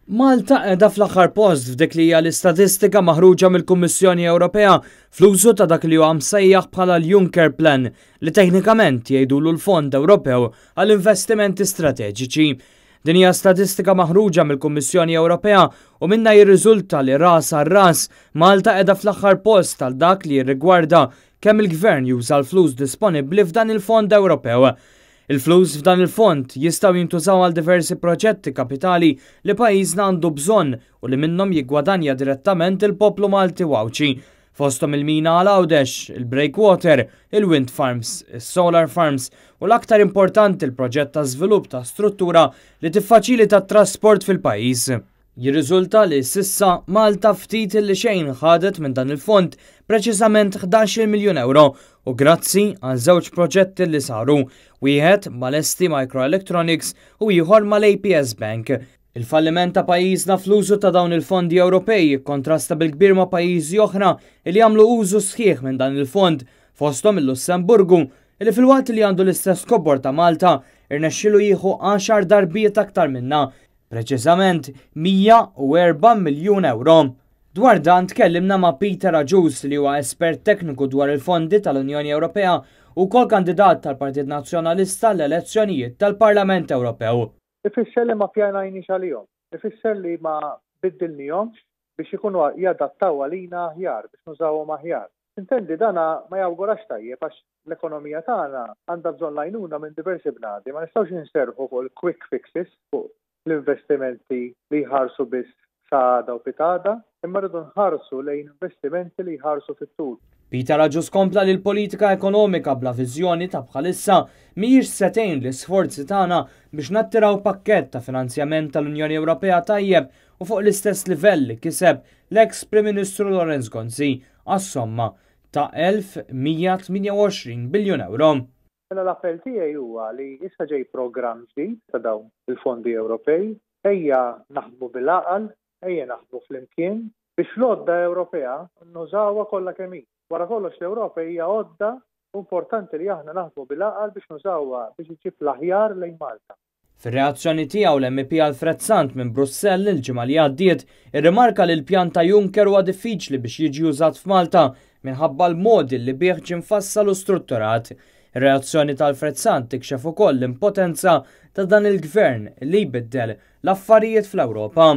Malta qiegħda fl-aħħar post f'dik li hija l-istatistika maħruġa mill-Kummissjoni Ewropea fl-użu ta' dak li huwa msejjaħ bħala l-Juncker Plan li teknikament jgħidulu l-Fond Ewropew għall-investimenti strateġiċi. Din hija statistika maħruġa mill-Kummissjoni Ewropea u minnha jirriżulta li ras għar ras Malta qiegħda fl-aħħar post tal dak li jirrigwarda kemm il-Gvern juża l-flus disponibbli f'dan il-Fond Ewropew. Il-flus f'dan il-fond jistgħu jintużaw għal diversi proġetti kapitali li pajjiżna għandu bżonn u li minnhom jiggwadanja direttament il-poplu Malti wawċi, fosthom il-mina għal Għawdex, il-breakwater, il-wind farms, il-solar farms u l-aktar importanti il-proġett ta' żvilupp ta' struttura li tiffaċilita t-trasport fil-pajjiż. Jirriżulta li sissa Malta ftit li xejn ħadet minn dan il-fond preċiżament 11 miljun euro u grazzi għal żewġ proġetti li saru, wieħed mal-ST Microelectronics u ieħor mal-APS Bank. Il-falliment ta' pajjiżna fl-użu ta' dawn il-fondi Ewropej kontrasta bil-kbir ma' pajjiżi oħra li jagħmlu użu sħiħ minn dan il-fond fosthom il-Lussemburgu li fil-waqt li għandu l-istess kobbor ta' Malta irnexxielu jieħu 10 darbiet aktar minna, preċiżament 104 miljun euro. Dwar dan tkellimna ma' Peter Aġus li huwa espert tekniku dwar il-fondi tal-Unjoni Ewropea u wkoll kandidat tal-Partit Nazzjonalista l-elezzjonijiet tal-Parlament Ewropew. Ifisser li ma pjanajniex għalihom, ifisser li ma biddilnihomx biex ikunu jadattaw għalina aħjar biex nużawhom aħjar. Intendi dana ma jawgurax tajjeb għax l-ekonomija tagħna għandha bżonn lajnuna minn diversi bnadi, ma nistgħux inserħu fuq il-quick fixes fuq l-investimenti li jħarsu biss sada u pitada, imma rridu nħarsu lejn investimenti li jħarsu fit-tul. Peter Aġus kompla li l-politika ekonomika bla viżjoni ta' bħalissa mhijiex setejn l-isforzi tagħna biex nattiraw pakkett ta' finanzjament tal-Unjoni Ewropea tajjeb u fuq l-istess livell li kiseb l-eks Prim Ministru Lorenz Gonzi għas-somma ta' 1128 biljun euro. L-appell tiegħi huwa li issa ġej programm ġdid ta' dawn il-fondi Ewropej, ejja naħdmu bil-aqal, ejja naħdmu flimkien biex l-għodda Ewropea nużawha kollha kemm hi. Wara kollox l-Ewropa hija għodda importanti li aħna naħdmu bil-aqal biex nużawha biex iġib l-aħjar lejn Malta. Fir-reazzjoni tiegħu l-MP Alfred Sant minn Brussell il-ġimgħa li għaddiet irrimarka li l-pjan ta' Juncker huwa diffiċli biex jiġi użat f'Malta minħabba l-modi li bih ġie mfassal u strutturat. Ir-reazzjoni tal-Alfred Sant tikxef ukoll l-impotenza ta' dan il-gvern li jbiddel l-affarijiet fl-Ewropa.